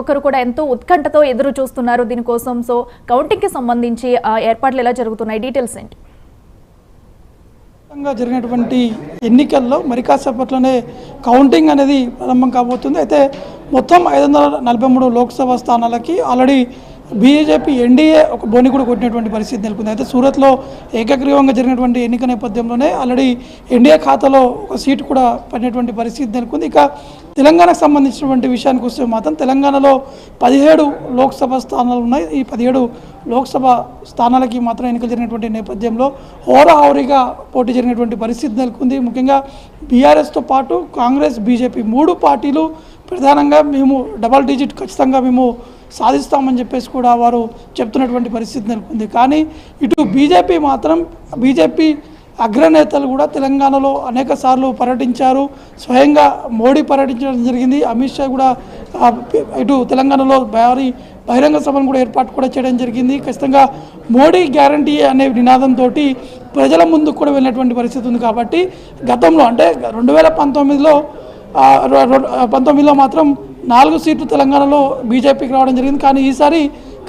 ఒకరు కూడా ఎంతో ఉత్కంఠతో ఎదురు చూస్తున్నారు దీనికోసం. సో కౌంటింగ్ కి సంబంధించి ఏర్పాట్లు ఎలా జరుగుతున్నాయి, డీటెయిల్స్ ఏంటి? జరిగినటువంటి ఎన్నికల్లో మరి కాసేపట్లోనే కౌంటింగ్ అనేది ప్రారంభం కాబోతుంది. అయితే మొత్తం 543 లోక్సభ స్థానాలకి ఆల్రెడీ బీజేపీ ఎన్డీఏ ఒక బోని కూడా కొట్టినటువంటి పరిస్థితి నెలకొంది. అయితే సూరత్లో ఏకగ్రీవంగా జరిగినటువంటి ఎన్నిక నేపథ్యంలోనే ఆల్రెడీ ఎన్డీఏ ఖాతాలో ఒక సీటు కూడా పడినటువంటి పరిస్థితి నెలకొంది. ఇక తెలంగాణకు సంబంధించినటువంటి విషయానికి వస్తే మాత్రం తెలంగాణలో 17 లోక్సభ స్థానాలు ఉన్నాయి. ఈ 17 లోక్సభ స్థానాలకి మాత్రం ఎన్నికలు జరిగినటువంటి నేపథ్యంలో హోరాహోరీగా పోటీ జరిగినటువంటి పరిస్థితి నెలకొంది. ముఖ్యంగా బీఆర్ఎస్తో పాటు కాంగ్రెస్, బీజేపీ 3 పార్టీలు ప్రధానంగా మేము డబల్ డిజిట్ ఖచ్చితంగా మేము సాధిస్తామని చెప్పేసి కూడా వారు చెప్తున్నటువంటి పరిస్థితి నెలకొంది. కానీ ఇటు బీజేపీ అగ్రనేతలు కూడా తెలంగాణలో అనేక సార్లు పర్యటించారు. స్వయంగా మోడీ పర్యటించడం జరిగింది. అమిత్ షా కూడా ఇటు తెలంగాణలో భారీ బహిరంగ సభను కూడా ఏర్పాటు కూడా చేయడం జరిగింది. ఖచ్చితంగా మోడీ గ్యారంటీ అనే నినాదంతో ప్రజల ముందుకు కూడా వెళ్ళినటువంటి పరిస్థితి ఉంది. కాబట్టి గతంలో అంటే 2019లో మాత్రం 4 సీట్లు తెలంగాణలో బీజేపీకి రావడం జరిగింది. కానీ ఈసారి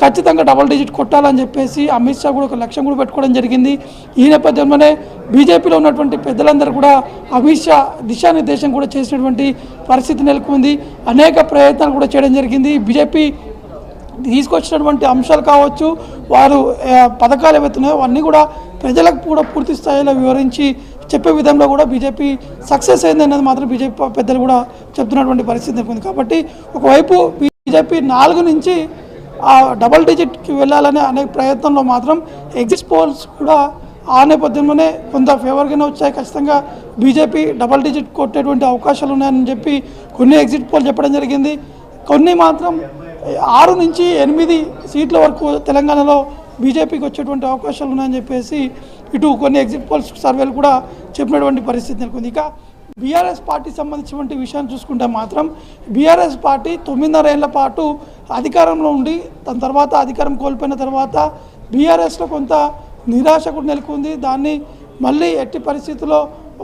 ఖచ్చితంగా డబల్ డిజిట్ కొట్టాలని చెప్పేసి అమిత్ షా కూడా ఒక లక్ష్యం కూడా పెట్టుకోవడం జరిగింది. ఈ నేపథ్యంలోనే బీజేపీలో ఉన్నటువంటి పెద్దలందరూ కూడా అమిత్ షా దిశానిర్దేశం కూడా చేసినటువంటి పరిస్థితి నెలకొంది. అనేక ప్రయత్నాలు కూడా చేయడం జరిగింది. బీజేపీ తీసుకొచ్చినటువంటి అంశాలు కావచ్చు, వారు పథకాలు ఏవైతున్నాయో అవన్నీ కూడా ప్రజలకు కూడా పూర్తి స్థాయిలో వివరించి చెప్పే విధంలో కూడా బీజేపీ సక్సెస్ అయింది అనేది మాత్రం బీజేపీ పెద్దలు కూడా చెప్తున్నటువంటి పరిస్థితి నెలకొంది. కాబట్టి ఒకవైపు బీజేపీ 4 నుంచి డబల్ డిజిట్కి వెళ్ళాలనే అనే ప్రయత్నంలో మాత్రం ఎగ్జిట్ పోల్స్ కూడా ఆ నేపథ్యంలోనే కొంత ఫేవర్గానే వచ్చాయి. ఖచ్చితంగా బీజేపీ డబల్ డిజిట్ కొట్టేటువంటి అవకాశాలు ఉన్నాయని చెప్పి కొన్ని ఎగ్జిట్ పోల్ చెప్పడం జరిగింది. కొన్ని మాత్రం 6 నుంచి 8 సీట్ల వరకు తెలంగాణలో బీజేపీకి వచ్చేటువంటి అవకాశాలు ఉన్నాయని చెప్పేసి ఇటు కొన్ని ఎగ్జిట్ పోల్స్ సర్వేలు కూడా చెప్పినటువంటి పరిస్థితి నెలకొంది. ఇక బీఆర్ఎస్ పార్టీ సంబంధించినటువంటి విషయాన్ని చూసుకుంటే మాత్రం బీఆర్ఎస్ పార్టీ 9.5 ఏళ్ల పాటు అధికారంలో ఉండి దాని తర్వాత అధికారం కోల్పోయిన తర్వాత బీఆర్ఎస్లో కొంత నిరాశ కూడా నెలకొంది. దాన్ని మళ్ళీ ఎట్టి పరిస్థితుల్లో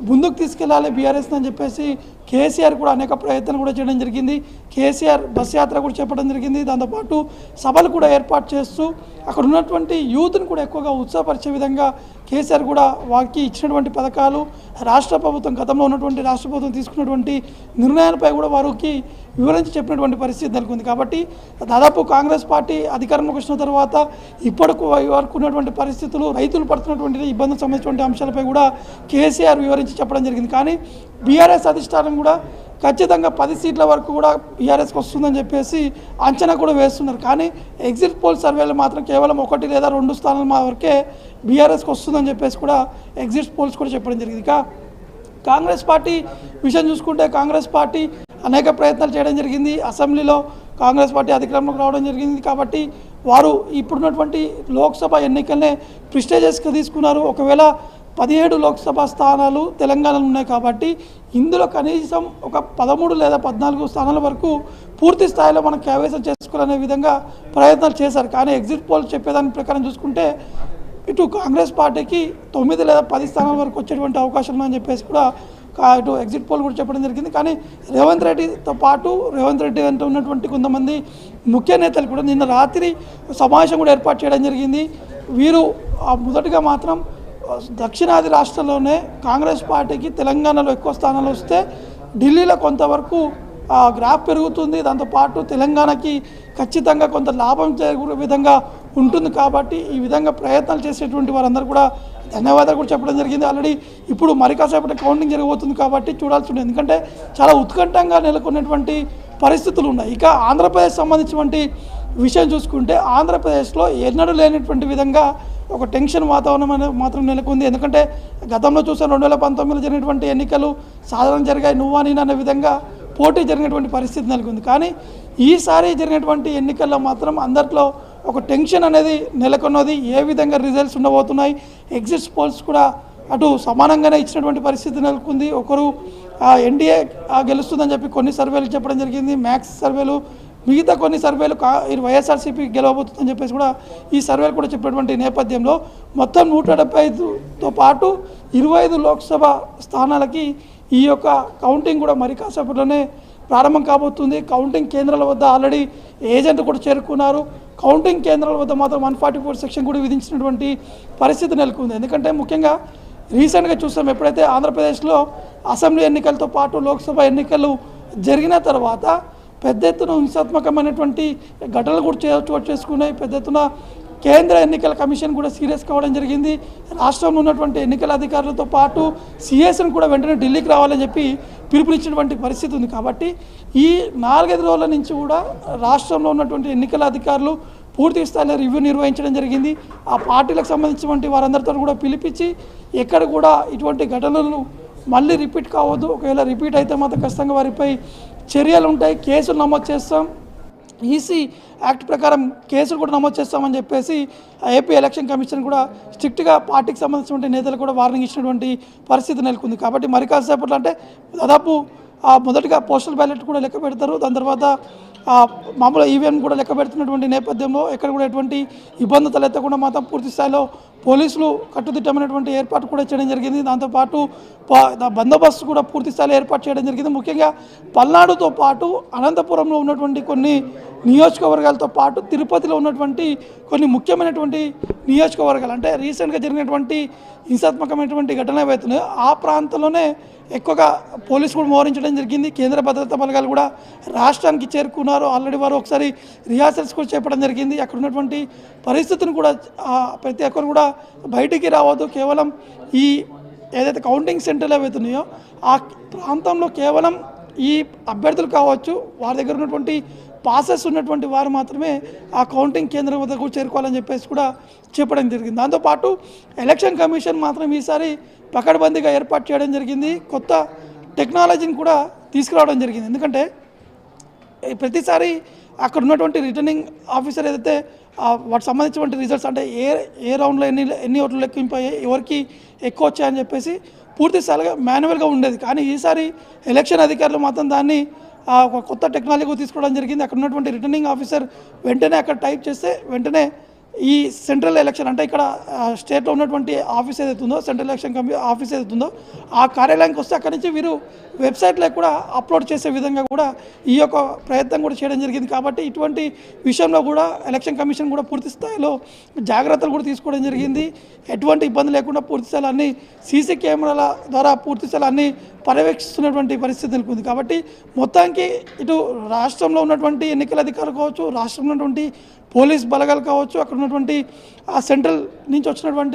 ముందుకు తీసుకెళ్లాలి బీఆర్ఎస్ అని చెప్పేసి కేసీఆర్ కూడా అనేక ప్రయత్నాలు కూడా చేయడం జరిగింది. కేసీఆర్ బస్ యాత్ర కూడా చెప్పడం జరిగింది. దాంతోపాటు సభలు కూడా ఏర్పాటు చేస్తూ అక్కడ ఉన్నటువంటి యూత్ని కూడా ఎక్కువగా ఉత్సాహపరిచే విధంగా కేసీఆర్ కూడా వారికి ఇచ్చినటువంటి పథకాలు, రాష్ట్ర ప్రభుత్వం గతంలో ఉన్నటువంటి రాష్ట్ర ప్రభుత్వం తీసుకున్నటువంటి నిర్ణయాలపై కూడా వారికి వివరించి చెప్పినటువంటి పరిస్థితి నెలకొంది. కాబట్టి దాదాపు కాంగ్రెస్ పార్టీ అధికారంలోకి వచ్చిన తర్వాత ఇప్పటికు వరకు ఉన్నటువంటి పరిస్థితులు, రైతులు పడుతున్నటువంటి ఇబ్బందులకు సంబంధించినటువంటి అంశాలపై కూడా కేసీఆర్ వివరించి చెప్పడం జరిగింది. కానీ బీఆర్ఎస్ అధిష్టానం కూడా ఖచ్చితంగా 10 సీట్ల వరకు కూడా బీఆర్ఎస్కి వస్తుందని చెప్పేసి అంచనా కూడా వేస్తున్నారు. కానీ ఎగ్జిట్ పోల్ సర్వేలు మాత్రం కేవలం 1 లేదా 2 స్థానాల వరకే బీఆర్ఎస్కి వస్తుందని చెప్పేసి కూడా ఎగ్జిట్ పోల్స్ కూడా చెప్పడం జరిగింది. ఇక కాంగ్రెస్ పార్టీ విషయం చూసుకుంటే కాంగ్రెస్ పార్టీ అనేక ప్రయత్నాలు చేయడం జరిగింది. అసెంబ్లీలో కాంగ్రెస్ పార్టీ అధికారంలోకి రావడం జరిగింది. కాబట్టి వారు ఇప్పుడున్నటువంటి లోక్సభ ఎన్నికలనే ప్రిస్టేజెస్గా తీసుకున్నారు. ఒకవేళ 17 లోక్సభ స్థానాలు తెలంగాణలో ఉన్నాయి కాబట్టి ఇందులో కనీసం ఒక 13 లేదా 14 స్థానాల వరకు పూర్తి స్థాయిలో మనం కైవసం చేసుకోవాలనే విధంగా ప్రయత్నాలు చేశారు. కానీ ఎగ్జిట్ పోల్ చెప్పేదాని ప్రకారం చూసుకుంటే ఇటు కాంగ్రెస్ పార్టీకి 9 లేదా 10 స్థానాల వరకు వచ్చేటువంటి అవకాశం ఉందని చెప్పేసి కూడా ఇటు ఎగ్జిట్ పోల్ కూడా చెప్పడం జరిగింది. కానీ రేవంత్ రెడ్డితో పాటు రేవంత్ రెడ్డి అంటే ఉన్నటువంటి కొంతమంది ముఖ్య నేతలు కూడా నిన్న రాత్రి సమావేశం కూడా ఏర్పాటు చేయడం జరిగింది. వీరు మొదటిగా మాత్రం దక్షిణాది రాష్ట్రాల్లోనే కాంగ్రెస్ పార్టీకి తెలంగాణలో ఎక్కువ స్థానాలు వస్తే ఢిల్లీలో కొంతవరకు గ్రాఫ్ పెరుగుతుంది. దాంతోపాటు తెలంగాణకి ఖచ్చితంగా కొంత లాభం చేకూరే విధంగా ఉంటుంది. కాబట్టి ఈ విధంగా ప్రయత్నాలు చేసేటువంటి వారందరూ కూడా ధన్యవాదాలు కూడా చెప్పడం జరిగింది. ఆల్రెడీ ఇప్పుడు మరి కాసేపటి కౌంటింగ్ జరగబోతుంది కాబట్టి చూడాల్సి ఉంటుంది. ఎందుకంటే చాలా ఉత్కంఠంగా నెలకొన్నటువంటి పరిస్థితులు ఉన్నాయి. ఇక ఆంధ్రప్రదేశ్ సంబంధించినటువంటి విషయం చూసుకుంటే ఆంధ్రప్రదేశ్లో ఎన్నడూ లేనటువంటి విధంగా ఒక టెన్షన్ వాతావరణం అనేది మాత్రం నెలకొంది. ఎందుకంటే గతంలో చూసాను 2019లో జరిగినటువంటి ఎన్నికలు సాధారణ జరిగాయి, నువ్వా నేను అనే విధంగా పోటీ జరిగినటువంటి పరిస్థితి నెలకొంది. కానీ ఈసారి జరిగినటువంటి ఎన్నికల్లో మాత్రం అందరిలో ఒక టెన్షన్ అనేది నెలకొన్నది. ఏ విధంగా రిజల్ట్స్ ఉండబోతున్నాయి, ఎగ్జిట్ పోల్స్ కూడా అటు సమానంగానే ఇచ్చినటువంటి పరిస్థితి నెలకొంది. ఒకరు ఎన్డీఏ గెలుస్తుందని చెప్పి కొన్ని సర్వేలు చెప్పడం జరిగింది, మ్యాక్స్ సర్వేలు, మిగతా కొన్ని సర్వేలు వైఎస్ఆర్సీపీ గెలవబోతుందని చెప్పేసి కూడా ఈ సర్వేలు కూడా చెప్పినటువంటి నేపథ్యంలో మొత్తం 175తో పాటు 25 లోక్సభ స్థానాలకి ఈ యొక్క కౌంటింగ్ కూడా మరి కాసేపట్లోనే ప్రారంభం కాబోతుంది. కౌంటింగ్ కేంద్రాల వద్ద ఆల్రెడీ ఏజెంట్ కూడా చేరుకున్నారు. కౌంటింగ్ కేంద్రాల వద్ద మాత్రం 144 సెక్షన్ కూడా విధించినటువంటి పరిస్థితి నెలకొంది. ఎందుకంటే ముఖ్యంగా రీసెంట్గా చూసాం, ఎప్పుడైతే ఆంధ్రప్రదేశ్లో అసెంబ్లీ ఎన్నికలతో పాటు లోక్సభ ఎన్నికలు జరిగిన తర్వాత పెద్ద ఎత్తున హింసాత్మకమైనటువంటి ఘటనలు కూడా చోటు చేసుకున్నాయి. పెద్ద ఎత్తున కేంద్ర ఎన్నికల కమిషన్ కూడా సీరియస్ కావడం జరిగింది. రాష్ట్రంలో ఉన్నటువంటి ఎన్నికల అధికారులతో పాటు సిఎస్ని కూడా వెంటనే ఢిల్లీకి రావాలని చెప్పి పిలుపునిచ్చినటువంటి పరిస్థితి ఉంది. కాబట్టి ఈ 4-5 రోజుల నుంచి కూడా రాష్ట్రంలో ఉన్నటువంటి ఎన్నికల అధికారులు పూర్తి స్థాయిలో రివ్యూ నిర్వహించడం జరిగింది. ఆ పార్టీలకు సంబంధించినటువంటి వారందరితో కూడా పిలిపించి ఎక్కడ కూడా ఇటువంటి ఘటనలు మళ్ళీ రిపీట్ కావద్దు, ఒకవేళ రిపీట్ అయితే మాత్రం ఖచ్చితంగా వారిపై చర్యలు ఉంటాయి, కేసులు నమోదు చేస్తాం, ఈసీ యాక్ట్ ప్రకారం కేసులు కూడా నమోదు చేస్తామని చెప్పేసి ఏపీ ఎలక్షన్ కమిషన్ కూడా స్ట్రిక్ట్గా పార్టీకి సంబంధించిన నేతలు కూడా వార్నింగ్ ఇచ్చినటువంటి పరిస్థితి నెలకొంది. కాబట్టి మరి కాసేపట్లో అంటే దాదాపు మొదటిగా పోస్టల్ బ్యాలెట్ కూడా లెక్క పెడతారు, దాని తర్వాత మామూలు ఈవీఎం కూడా లెక్క పెడుతున్నటువంటి నేపథ్యంలో ఎక్కడ కూడా ఎటువంటి ఇబ్బంది తలెత్తకుండా మాత్రం పూర్తి స్థాయిలో పోలీసులు కట్టుదిట్టమైనటువంటి ఏర్పాటు కూడా చేయడం జరిగింది. దాంతోపాటు బందోబస్తు కూడా పూర్తి స్థాయిలో ఏర్పాటు చేయడం జరిగింది. ముఖ్యంగా పల్నాడుతో పాటు అనంతపురంలో ఉన్నటువంటి కొన్ని నియోజకవర్గాలతో పాటు తిరుపతిలో ఉన్నటువంటి కొన్ని ముఖ్యమైనటువంటి నియోజకవర్గాలు, అంటే రీసెంట్గా జరిగినటువంటి హింసాత్మకమైనటువంటి ఘటనలు ఏవైతున్నాయో ఆ ప్రాంతంలోనే ఎక్కువగా పోలీసు కూడా మోహరించడం జరిగింది. కేంద్ర భద్రతా బలగాలు కూడా రాష్ట్రానికి చేరుకున్నారు. ఆల్రెడీ వారు ఒకసారి రిహార్సల్స్ కూడా చేపడం జరిగింది. అక్కడ ఉన్నటువంటి పరిస్థితిని కూడా ప్రతి ఒక్కరు కూడా బయటికి రావద్దు, కేవలం ఈ ఏదైతే కౌంటింగ్ సెంటర్లు ఏవైతున్నాయో ఆ ప్రాంతంలో కేవలం ఈ అభ్యర్థులు కావచ్చు, వారి దగ్గర ఉన్నటువంటి పాసెస్ ఉన్నటువంటి వారు మాత్రమే ఆ కౌంటింగ్ కేంద్రం వద్దకు చేరుకోవాలని చెప్పేసి కూడా చెప్పడం జరిగింది. దాంతోపాటు ఎలక్షన్ కమిషన్ మాత్రం ఈసారి పకడ్బందీగా ఏర్పాటు చేయడం జరిగింది. కొత్త టెక్నాలజీని కూడా తీసుకురావడం జరిగింది. ఎందుకంటే ప్రతిసారి అక్కడ ఉన్నటువంటి రిటర్నింగ్ ఆఫీసర్ ఏదైతే వాటికి సంబంధించినటువంటి రిజల్ట్స్ అంటే ఏ రౌండ్లో ఎన్ని ఓట్లు లెక్కింపాయి, ఎవరికి ఎక్కువ వచ్చాయని చెప్పేసి పూర్తి స్థాయిగా మాన్యువల్గా ఉండేది. కానీ ఈసారి ఎలక్షన్ అధికారులు మాత్రం దాన్ని ఒక కొత్త టెక్నాలజీ తీసుకోవడం జరిగింది. అక్కడ ఉన్నటువంటి రిటర్నింగ్ ఆఫీసర్ వెంటనే అక్కడ టైప్ చేస్తే వెంటనే ఈ సెంట్రల్ ఎలక్షన్ అంటే ఇక్కడ స్టేట్లో ఉన్నటువంటి ఆఫీస్ ఏదైతే ఉందో, సెంట్రల్ ఎలక్షన్ ఆఫీస్ ఏదైతే ఉందో ఆ కార్యాలయానికి వస్తే అక్కడి నుంచి వీరు వెబ్సైట్లో కూడా అప్లోడ్ చేసే విధంగా కూడా ఈ యొక్క ప్రయత్నం కూడా చేయడం జరిగింది. కాబట్టి ఇటువంటి విషయంలో కూడా ఎలక్షన్ కమిషన్ కూడా పూర్తి స్థాయిలో జాగ్రత్తలు కూడా తీసుకోవడం జరిగింది. ఎటువంటి ఇబ్బంది లేకుండా పూర్తి స్థాయిలో అన్ని సీసీ కెమెరాల ద్వారా పూర్తి స్థాయిలో అన్ని పర్యవేక్షిస్తున్నటువంటి పరిస్థితి నెలకొంది. కాబట్టి మొత్తానికి ఇటు రాష్ట్రంలో ఉన్నటువంటి ఎన్నికల అధికారులు కావచ్చు, రాష్ట్రంలో ఉన్నటువంటి పోలీస్ బలగాలు కావచ్చు, అక్కడ ఉన్నటువంటి ఆ సెంట్రల్ నుంచి వచ్చినటువంటి